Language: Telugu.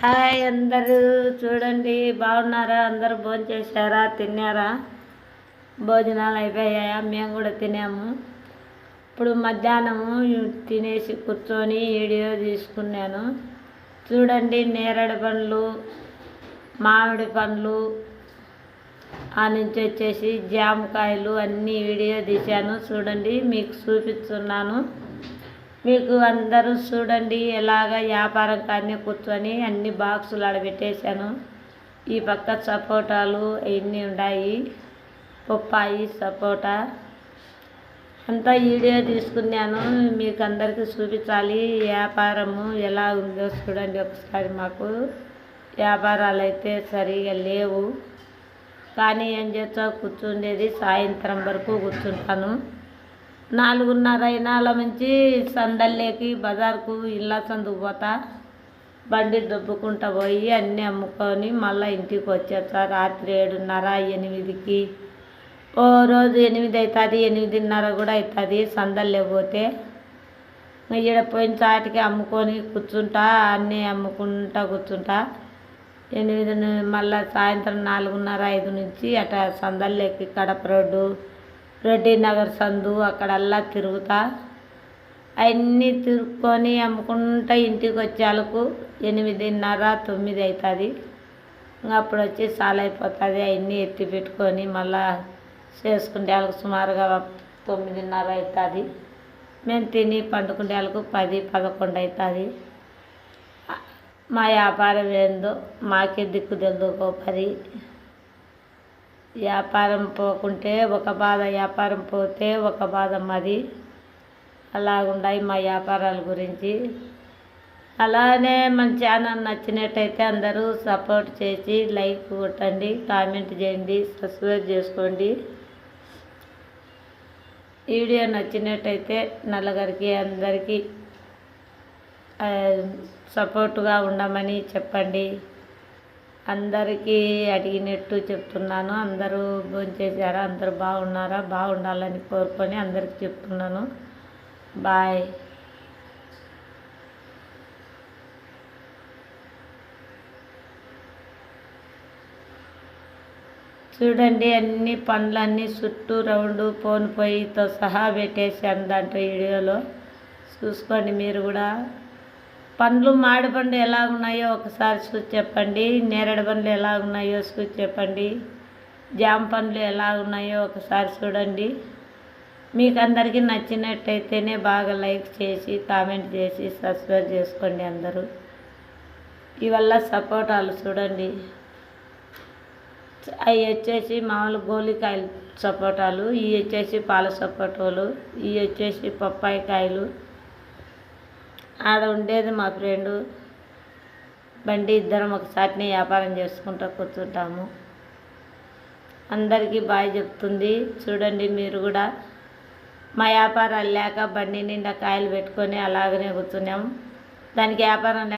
హాయ్ అందరూ చూడండి, బాగున్నారా? అందరూ భోజనం చేశారా? తిన్నారా? భోజనాలు అయిపోయాయా? మేము కూడా తిన్నాము. ఇప్పుడు మధ్యాహ్నము తినేసి కూర్చొని వీడియో తీసుకున్నాను. చూడండి, నేరేడు పండ్లు, మామిడి పండ్లు, ఆ నుంచి వచ్చేసి జామకాయలు అన్నీ వీడియో తీశాను. చూడండి, మీకు చూపిస్తున్నాను. మీకు అందరూ చూడండి, ఎలాగ వ్యాపారం కానీ కూర్చొని అన్ని బాక్సులు ఆడబెట్టేశాను. ఈ పక్క సపోటాలు ఇవన్నీ ఉన్నాయి, పప్పాయి, సపోటా అంతా వీడియో తీసుకున్నాను. మీకు అందరికీ చూపించాలి వ్యాపారము ఎలా ఉందో. చూడండి ఒకసారి. మాకు వ్యాపారాలు అయితే సరిగా లేవు, కానీ ఏం చేస్తా కూర్చుండేది. సాయంత్రం వరకు కూర్చుంటాను. 4:30 అయినా నుంచి సందల్లేకి బజార్కు ఇళ్ళ సందుకు పోతా. బండి దొబ్బుకుంటా పోయి అన్నీ అమ్ముకొని మళ్ళీ ఇంటికి వచ్చేస్తా. రాత్రి 7:30, 8కి, ఓ రోజు 8 అవుతుంది, 8:30 కూడా అవుతుంది సందల్లే పోతే. ఈడ పోయిన చాటికి అమ్ముకొని కూర్చుంటా, అన్నీ అమ్ముకుంటా కూర్చుంటా. 8 మళ్ళీ సాయంత్రం 4:30, 5 నుంచి అట్లా సందల్లేకి కడప రోడ్డు, రెడ్డి నగర్ సందు అక్కడల్లా తిరుగుతా. అవన్నీ తిరుక్కొని అమ్ముకుంటా ఇంటికి వచ్చేలకు 8:30, 9 అవుతుంది. అప్పుడు వచ్చి చాలా అయిపోతుంది. అవన్నీ ఎత్తి పెట్టుకొని మళ్ళా చేసుకునే వాళ్ళకు సుమారుగా 9:30 అవుతుంది. మేము తిని పండుకునే వాళ్ళకు 10, 11 అవుతుంది. మా వ్యాపారం ఏందో మాకే దిక్కు తెలుదుకో. వ్యాపారం పోకుంటే ఒక బాధ, వ్యాపారం పోతే ఒక బాధ. మాది అలాగుండాయి మా వ్యాపారాల గురించి. అలానే మన ఛానల్ నచ్చినట్టయితే అందరూ సపోర్ట్ చేసి లైక్ కొట్టండి, కామెంట్ చేయండి, సబ్స్క్రైబ్ చేసుకోండి. వీడియో నచ్చినట్టయితే నలుగురికి అందరికీ సపోర్టుగా ఉండమని చెప్పండి. అందరికీ అడిగినట్టు చెప్తున్నాను. అందరూ భోంచేశారా? అందరూ బాగున్నారా? బాగుండాలని కోరుకొని అందరికీ చెప్తున్నాను. బాయ్. చూడండి, అన్ని పండ్లన్నీ చుట్టూ రౌండ్ పోను పొయ్యితో సహా పెట్టేసాను దాంట్లో. వీడియోలో చూసుకోండి మీరు కూడా. పండ్లు మామిడి పండ్లు ఎలాగున్నాయో ఒకసారి చూసి చెప్పండి. నేరేడు పండ్లు ఎలాగున్నాయో చూసి చెప్పండి. జామ పండ్లు ఎలాగున్నాయో ఒకసారి చూడండి. మీకు అందరికీ నచ్చినట్టయితేనే బాగా లైక్ చేసి, కామెంట్ చేసి, సబ్స్క్రైబ్ చేసుకోండి అందరూ. ఇవల్ల సపోటాలు చూడండి, అవి వచ్చేసి మామూలు గోలికాయలు సపోటాలు, ఇవి వచ్చేసి పాల సపోటాలు, ఇవి వచ్చేసి పప్పాయి కాయలు. ఆడ ఉండేది మా ఫ్రెండు బండి, ఇద్దరం ఒకసారినే వ్యాపారం చేసుకుంటూ కూర్చుంటాము. అందరికీ బాయ్ చెప్తుంది. చూడండి మీరు కూడా. మా వ్యాపారాలు లేక బండి నిండా కాయలు పెట్టుకొని అలాగనే కూర్చున్నాము. దానికి వ్యాపారం